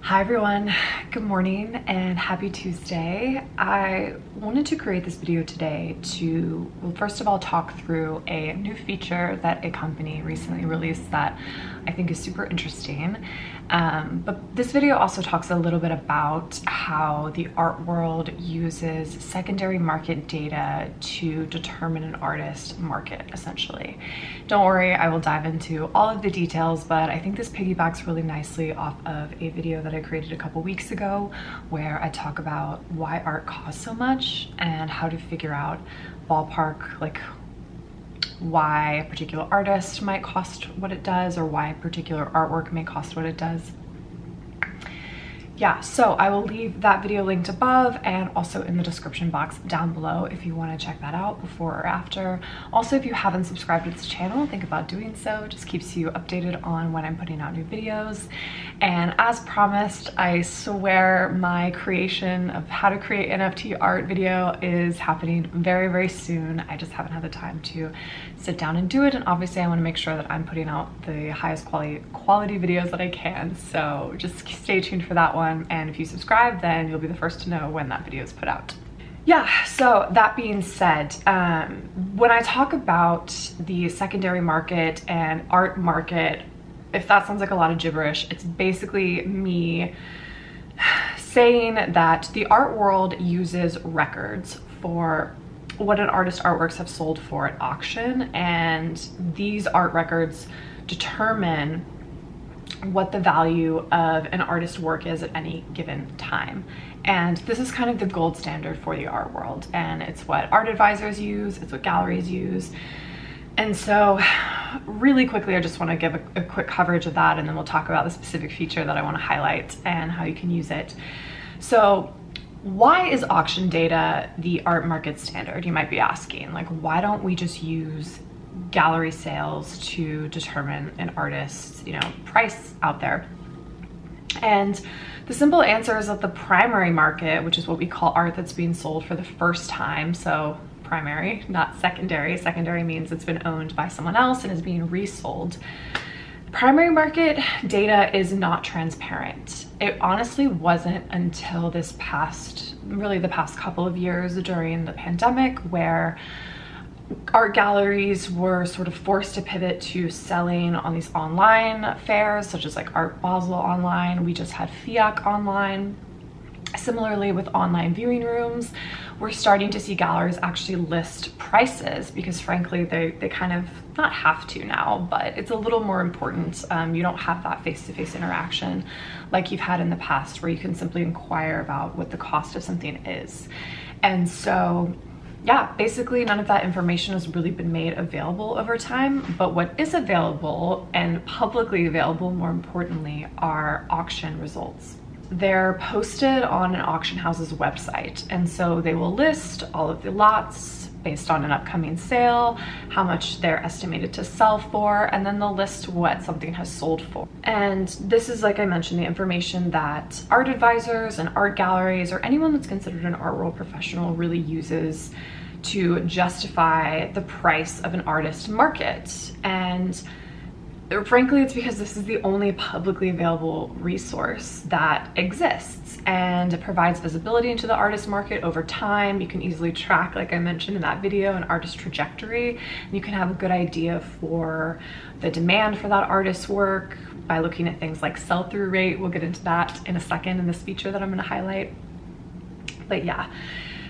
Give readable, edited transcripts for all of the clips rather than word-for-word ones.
Hi everyone, good morning and happy Tuesday. I wanted to create this video today to, well, first of all, talk through a new feature that a company recently released that I think is super interesting. But this video also talks a little bit about how the art world uses secondary market data to determine an artist market, essentially. Don't worry, I will dive into all of the details, but I think this piggybacks really nicely off of a video that I created a couple weeks ago where I talk about why art costs so much and how to figure out ballpark, like why a particular artist might cost what it does or why a particular artwork may cost what it does. Yeah, so I will leave that video linked above and also in the description box down below if you want to check that out before or after. Also, if you haven't subscribed to this channel, think about doing so. It just keeps you updated on when I'm putting out new videos. And as promised, I swear my creation of how to create NFT art video is happening very, very soon. I just haven't had the time to sit down and do it. And obviously I want to make sure that I'm putting out the highest quality videos that I can. So just stay tuned for that one. And if you subscribe, then you'll be the first to know when that video is put out. Yeah, so that being said, when I talk about the secondary market and art market, if that sounds like a lot of gibberish, it's basically me saying that the art world uses records for what an artist's artworks have sold for at auction, and these art records determine what the value of an artist's work is at any given time. And this is kind of the gold standard for the art world, and it's what art advisors use, it's what galleries use. And so really quickly, I just want to give a quick coverage of that, and then we'll talk about the specific feature that I want to highlight and how you can use it. So why is auction data the art market standard? You might be asking, like, why don't we just use gallery sales to determine an artist's, price out there? And the simple answer is that the primary market, which is what we call art that's being sold for the first time, so primary, not secondary. Secondary means it's been owned by someone else and is being resold. Primary market data is not transparent. It honestly wasn't until the past couple of years during the pandemic where art galleries were sort of forced to pivot to selling on these online fairs, such as like Art Basel online. We just had FIAC online. Similarly, with online viewing rooms, we're starting to see galleries actually list prices because frankly, they kind of not have to now, but it's a little more important. You don't have that face-to-face interaction like you've had in the past where you can simply inquire about what the cost of something is. And so yeah, basically none of that information has really been made available over time, but what is available and publicly available, more importantly, are auction results. They're posted on an auction house's website, and so they will list all of the lots based on an upcoming sale, how much they're estimated to sell for, and then they'll list what something has sold for. And this is, like I mentioned, the information that art advisors and art galleries or anyone that's considered an art world professional really uses to justify the price of an artist market. And frankly, it's because this is the only publicly available resource that exists, and it provides visibility into the artist market over time. You can easily track, like I mentioned in that video, an artist trajectory, and you can have a good idea for the demand for that artist's work by looking at things like sell-through rate. We'll get into that in a second in this feature that I'm going to highlight. But yeah,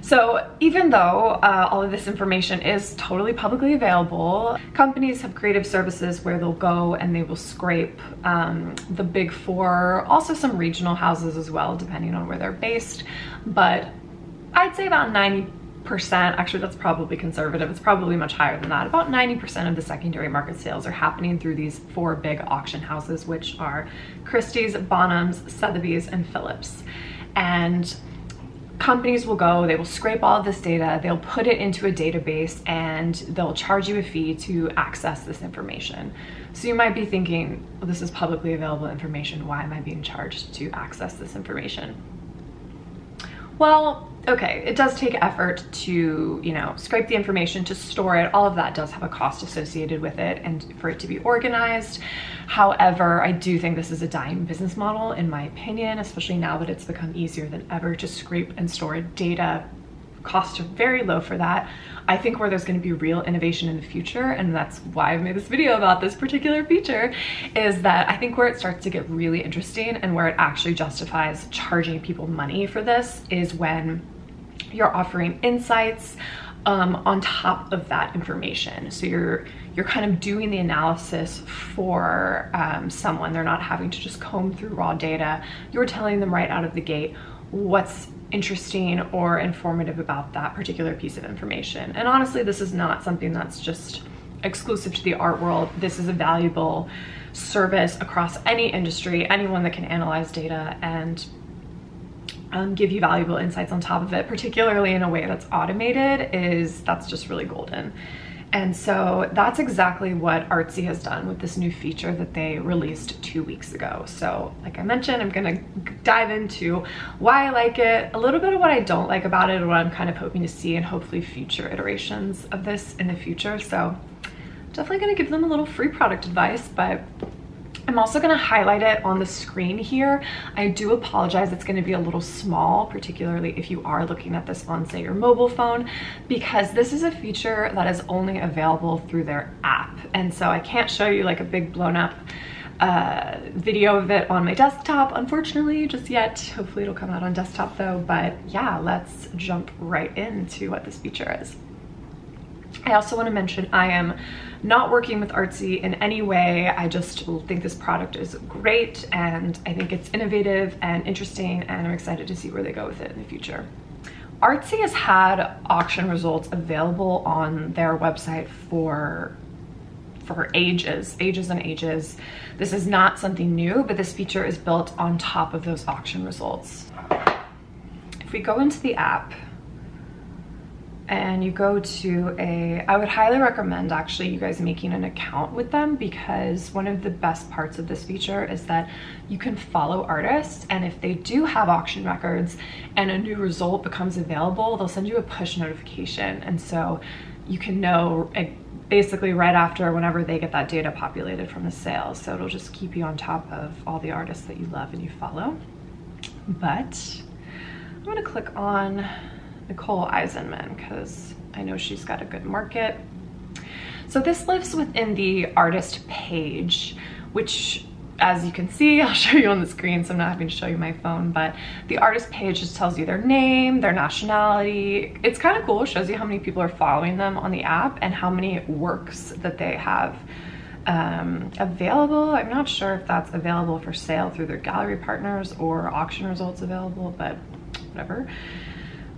so even though all of this information is totally publicly available, companies have creative services where they'll go and they will scrape the big four, also some regional houses as well, depending on where they're based. But I'd say about 90%, actually that's probably conservative, it's probably much higher than that. About 90% of the secondary market sales are happening through these four big auction houses, which are Christie's, Bonhams, Sotheby's, and Phillips. And companies will go, they will scrape all of this data, they'll put it into a database, and they'll charge you a fee to access this information. So you might be thinking, well, this is publicly available information, why am I being charged to access this information? Well, okay, it does take effort to, you know, scrape the information, to store it. All of that does have a cost associated with it and for it to be organized. However, I do think this is a dying business model, in my opinion, especially now that it's become easier than ever to scrape and store data. Costs are very low for that. I think where there's going to be real innovation in the future, and that's why I've made this video about this particular feature, is that I think where it starts to get really interesting and where it actually justifies charging people money for this is when you're offering insights on top of that information. So you're kind of doing the analysis for someone. They're not having to just comb through raw data. You're telling them right out of the gate what's interesting or informative about that particular piece of information. And honestly, this is not something that's just exclusive to the art world. This is a valuable service across any industry. Anyone that can analyze data and give you valuable insights on top of it, particularly in a way that's automated, that's just really golden. And so that's exactly what Artsy has done with this new feature that they released 2 weeks ago. So like I mentioned, I'm gonna dive into why I like it, a little bit of what I don't like about it, and what I'm kind of hoping to see in hopefully future iterations of this in the future. So definitely gonna give them a little free product advice, but I'm also going to highlight it on the screen here. I do apologize, it's going to be a little small, particularly if you are looking at this on, say, your mobile phone, because this is a feature that is only available through their app. And so I can't show you like a big blown up video of it on my desktop, unfortunately, just yet. Hopefully it'll come out on desktop though. But yeah, let's jump right into what this feature is. I also want to mention I am not working with Artsy in any way. I just think this product is great and I think it's innovative and interesting, and I'm excited to see where they go with it in the future. Artsy has had auction results available on their website for ages and ages. This is not something new, but this feature is built on top of those auction results. If we go into the app, and you go to I would highly recommend actually you guys making an account with them, because one of the best parts of this feature is that you can follow artists, and if they do have auction records and a new result becomes available, they'll send you a push notification. And so you can know basically right after, whenever they get that data populated from the sales. So it'll just keep you on top of all the artists that you love and you follow. But I'm gonna click on Nicole Eisenman because I know she's got a good market. So this lives within the artist page, which, as you can see, I'll show you on the screen, so I'm not having to show you my phone, but the artist page just tells you their name, their nationality. It's kind of cool. It shows you how many people are following them on the app and how many works that they have available. I'm not sure if that's available for sale through their gallery partners or auction results available, but whatever.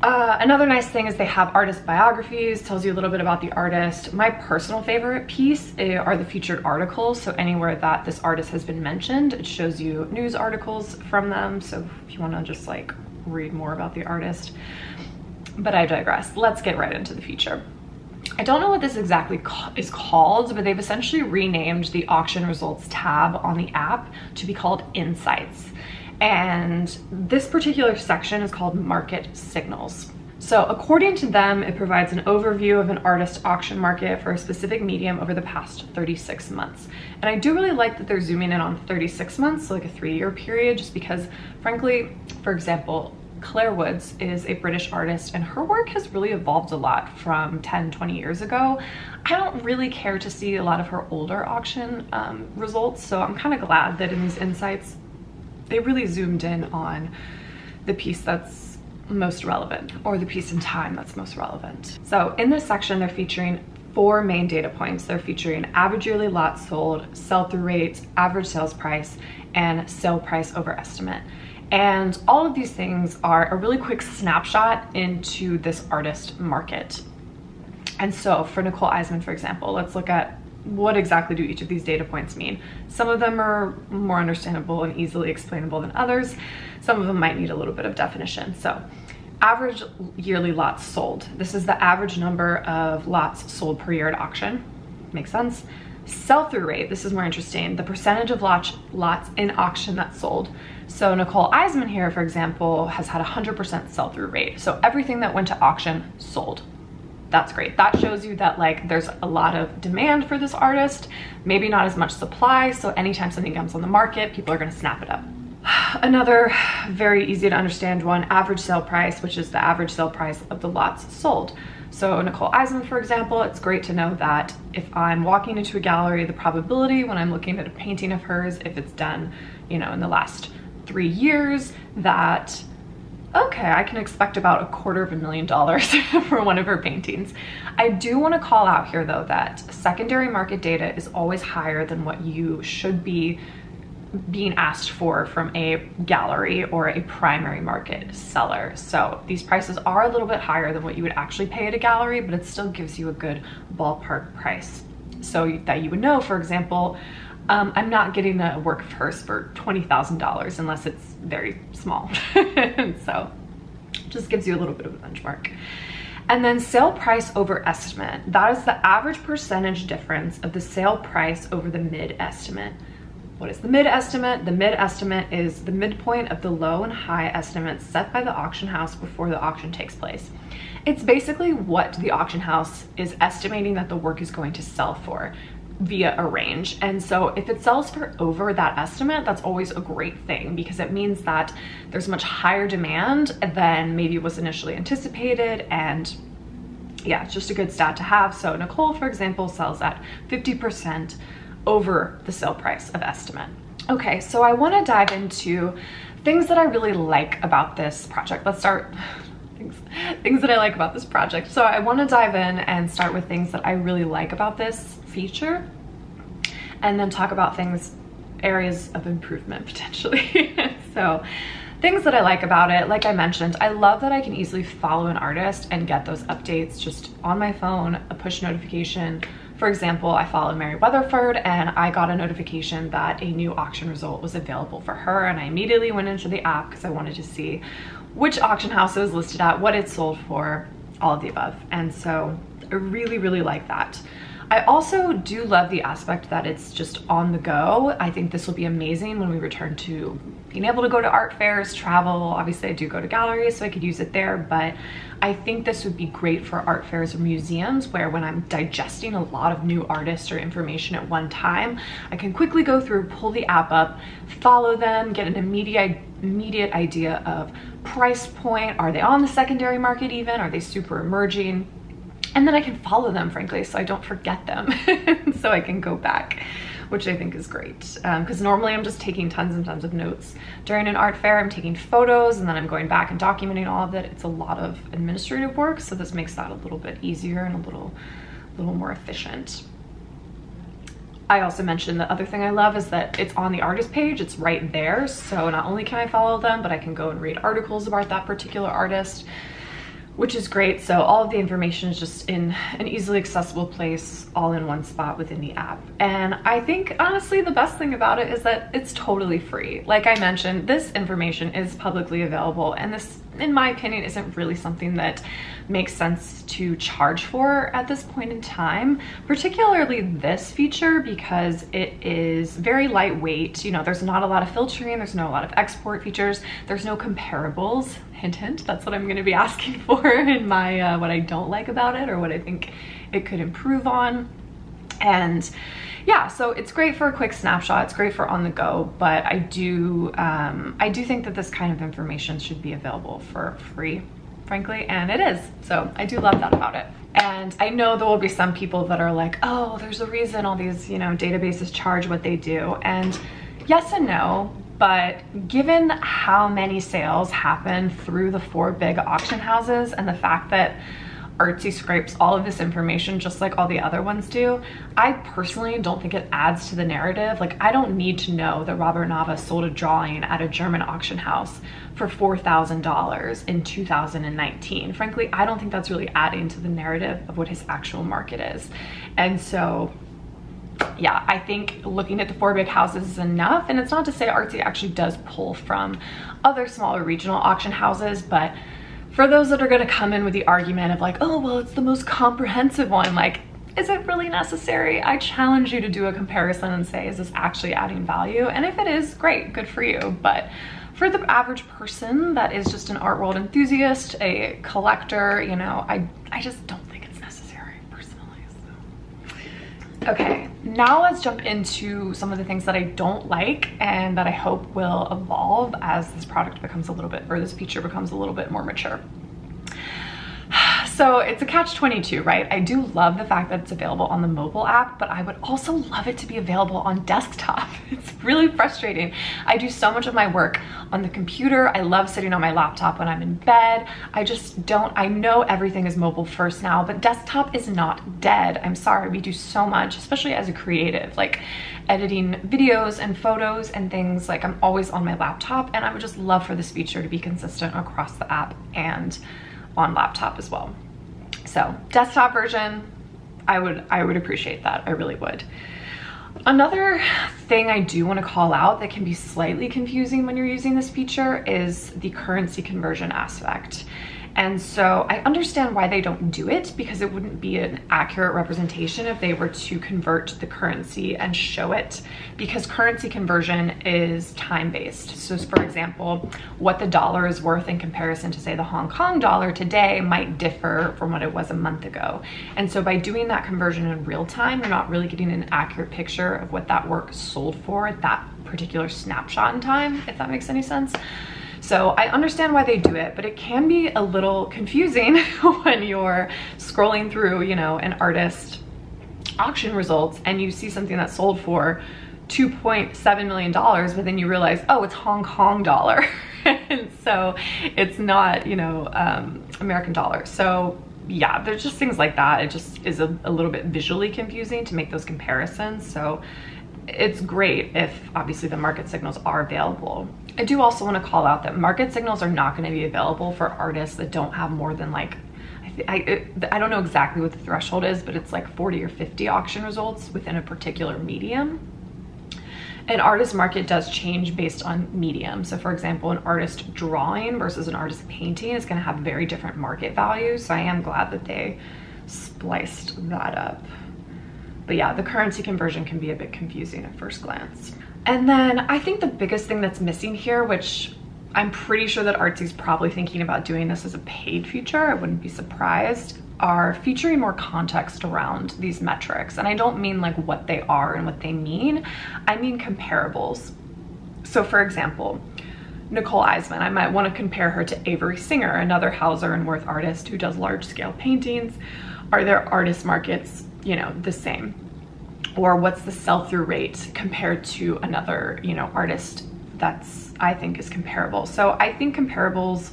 Another nice thing is they have artist biographies, tells you a little bit about the artist. My personal favorite piece are the featured articles. So anywhere that this artist has been mentioned, it shows you news articles from them. So if you want to just like read more about the artist, but I digress. Let's get right into the feature. I don't know what this exactly is called, but they've essentially renamed the auction results tab on the app to be called Insights. And this particular section is called Market Signals. So according to them, it provides an overview of an artist auction market for a specific medium over the past 36 months. And I do really like that they're zooming in on 36 months, so like a 3-year period, just because frankly, for example, Claire Woods is a British artist and her work has really evolved a lot from 10, 20 years ago. I don't really care to see a lot of her older auction results, so I'm kind of glad that in these insights, they really zoomed in on the piece that's most relevant, or the piece in time that's most relevant. So in this section, they're featuring 4 main data points. They're featuring average yearly lots sold, sell-through rate, average sales price, and sale price over estimate. And all of these things are a really quick snapshot into this artist market. And so for Nicole Eisman, for example, let's look at what exactly do each of these data points mean. Some of them are more understandable and easily explainable than others. Some of them might need a little bit of definition. So average yearly lots sold. This is the average number of lots sold per year at auction. Makes sense. Sell-through rate, this is more interesting. The percentage of lots in auction that sold. So Nicole Eisman here, for example, has had 100% sell-through rate. So everything that went to auction sold. That's great. That shows you that like there's a lot of demand for this artist, maybe not as much supply. So anytime something comes on the market, people are going to snap it up. Another very easy to understand one, average sale price, which is the average sale price of the lots sold. So Nicole Eisman, for example, it's great to know that if I'm walking into a gallery, the probability when I'm looking at a painting of hers, if it's done, you know, in the last 3 years, that okay, I can expect about $250,000 for one of her paintings. I do want to call out here though that secondary market data is always higher than what you should be being asked for from a gallery or a primary market seller. So these prices are a little bit higher than what you would actually pay at a gallery, but it still gives you a good ballpark price. So that you would know, for example, I'm not getting a work of hers for $20,000 unless it's very small. So just gives you a little bit of a benchmark. And then sale price over estimate. That is the average percentage difference of the sale price over the mid estimate. What is the mid estimate? The mid estimate is the midpoint of the low and high estimates set by the auction house before the auction takes place. It's basically what the auction house is estimating that the work is going to sell for via a range. And so if it sells for over that estimate, that's always a great thing because it means that there's much higher demand than maybe was initially anticipated. And yeah, it's just a good stat to have. So Nicole, for example, sells at 50% over the sale price of estimate. Okay, so I want to dive into things that I really like about this project. Let's start things that I like about this project. So I want to dive in and start with things that I really like about this feature and then talk about areas of improvement potentially. So things that I like about it, like I mentioned, I love that I can easily follow an artist and get those updates just on my phone, a push notification. For example, I follow Mary Weatherford and I got a notification that a new auction result was available for her, and I immediately went into the app because I wanted to see which auction house it was listed at, what it sold for, all of the above. And so I really, really like that. I also do love the aspect that it's just on the go. I think this will be amazing when we return to being able to go to art fairs, travel. Obviously I do go to galleries, so I could use it there, but I think this would be great for art fairs or museums where when I'm digesting a lot of new artists or information at one time, I can quickly go through, pull the app up, follow them, get an immediate idea of price point. Are they on the secondary market even? Are they super emerging? And then I can follow them, frankly, so I don't forget them. So I can go back, which I think is great. Because normally I'm just taking tons and tons of notes during an art fair. I'm taking photos and then I'm going back and documenting all of it. It's a lot of administrative work, so this makes that a little bit easier and a little more efficient. I also mentioned the other thing I love is that it's on the artist page, it's right there. So not only can I follow them, but I can go and read articles about that particular artist, which is great. So all of the information is just in an easily accessible place, all in one spot within the app. And I think honestly, the best thing about it is that it's totally free. Like I mentioned, this information is publicly available, and this, in my opinion, isn't really something that makes sense to charge for at this point in time, particularly this feature, because it is very lightweight. You know, there's not a lot of filtering, there's not a lot of export features, there's no comparables. Hint, hint, that's what I'm going to be asking for in my what I don't like about it or what I think it could improve on. And yeah, so it's great for a quick snapshot, it's great for on the go, but I do think that this kind of information should be available for free, frankly, and it is. So I do love that about it. And I know there will be some people that are like, oh, there's a reason all these, you know, databases charge what they do. And yes and no. But given how many sales happen through the 4 big auction houses and the fact that Artsy scrapes all of this information just like all the other ones do, I personally don't think it adds to the narrative. Like, I don't need to know that Robert Nava sold a drawing at a German auction house for $4,000 in 2019. Frankly, I don't think that's really adding to the narrative of what his actual market is. And so yeah, I think looking at the 4 big houses is enough. And it's not to say Artsy actually does pull from other smaller regional auction houses, but for those that are going to come in with the argument of like, oh, well, it's the most comprehensive one, like, is it really necessary? I challenge you to do a comparison and say, is this actually adding value? And if it is, great, good for you. But for the average person that is just an art world enthusiast, a collector, you know, I just don't think it's necessary personally. So. Okay, now let's jump into some of the things that I don't like and that I hope will evolve as this product becomes a little bit, or this feature becomes a little bit more mature. So it's a catch-22, right? I do love the fact that it's available on the mobile app, but I would also love it to be available on desktop. It's really frustrating. I do so much of my work on the computer. I love sitting on my laptop when I'm in bed. I know everything is mobile first now, but desktop is not dead. I'm sorry, we do so much, especially as a creative, like editing videos and photos and things. Like, I'm always on my laptop, and I would just love for this feature to be consistent across the app and on laptop as well. So desktop version, I would appreciate that. I really would. Another thing I do want to call out that can be slightly confusing when you're using this feature is the currency conversion aspect. And so I understand why they don't do it, because it wouldn't be an accurate representation if they were to convert the currency and show it, because currency conversion is time-based. So for example, what the dollar is worth in comparison to, say, the Hong Kong dollar today might differ from what it was a month ago. And so by doing that conversion in real time, you're not really getting an accurate picture of what that work sold for at that particular snapshot in time, if that makes any sense. So I understand why they do it, but it can be a little confusing when you're scrolling through, you know, an artist auction results and you see something that sold for $2.7 million, but then you realize, oh, it's Hong Kong dollar. And so it's not, you know, American dollar. So yeah, there's just things like that. It just is a little bit visually confusing to make those comparisons. So it's great if obviously the market signals are available. I do also want to call out that market signals are not going to be available for artists that don't have more than, like, I don't know exactly what the threshold is, but it's like 40 or 50 auction results within a particular medium. An artist market does change based on medium. So for example, an artist drawing versus an artist painting is going to have very different market values. So I am glad that they spliced that up. But yeah, the currency conversion can be a bit confusing at first glance. And then I think the biggest thing that's missing here, which I'm pretty sure that Artsy's probably thinking about doing this as a paid feature, I wouldn't be surprised, are featuring more context around these metrics. And I don't mean like what they are and what they mean, I mean comparables. So for example, Nicole Eisman, I might want to compare her to Avery Singer, another Hauser and Wirth artist who does large scale paintings. Are their artist markets, you know, the same? Or what's the sell-through rate compared to another, you know, artist that's, I think, is comparable. So I think comparables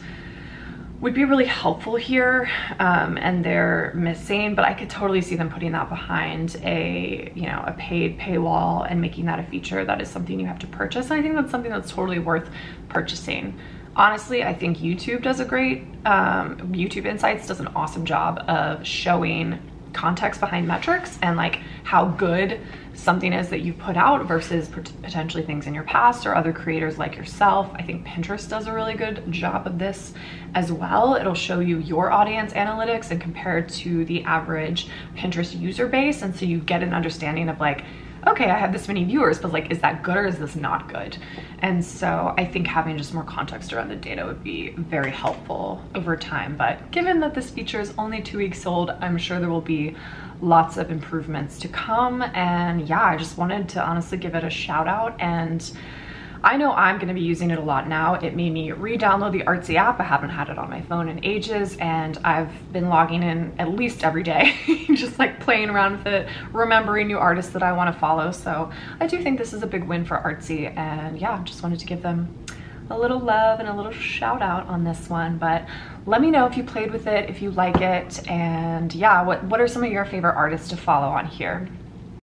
would be really helpful here, and they're missing, but I could totally see them putting that behind a, you know, a paid paywall and making that a feature that is something you have to purchase. And I think that's something that's totally worth purchasing. Honestly, I think YouTube does a great, YouTube Insights does an awesome job of showing context behind metrics and like how good something is that you put out versus potentially things in your past or other creators like yourself. I think Pinterest does a really good job of this as well. It'll show you your audience analytics and compare it to the average Pinterest user base, and so you get an understanding of like, okay, I have this many viewers, but like, is that good or is this not good? And so I think having just more context around the data would be very helpful over time. But given that this feature is only 2 weeks old, I'm sure there will be lots of improvements to come. And yeah, I just wanted to honestly give it a shout out. And I know I'm gonna be using it a lot now. It made me re-download the Artsy app. I haven't had it on my phone in ages, and I've been logging in at least every day, just like playing around with it, remembering new artists that I wanna follow. So I do think this is a big win for Artsy, and yeah, just wanted to give them a little love and a little shout out on this one. But let me know if you played with it, if you like it, and yeah, what are some of your favorite artists to follow on here?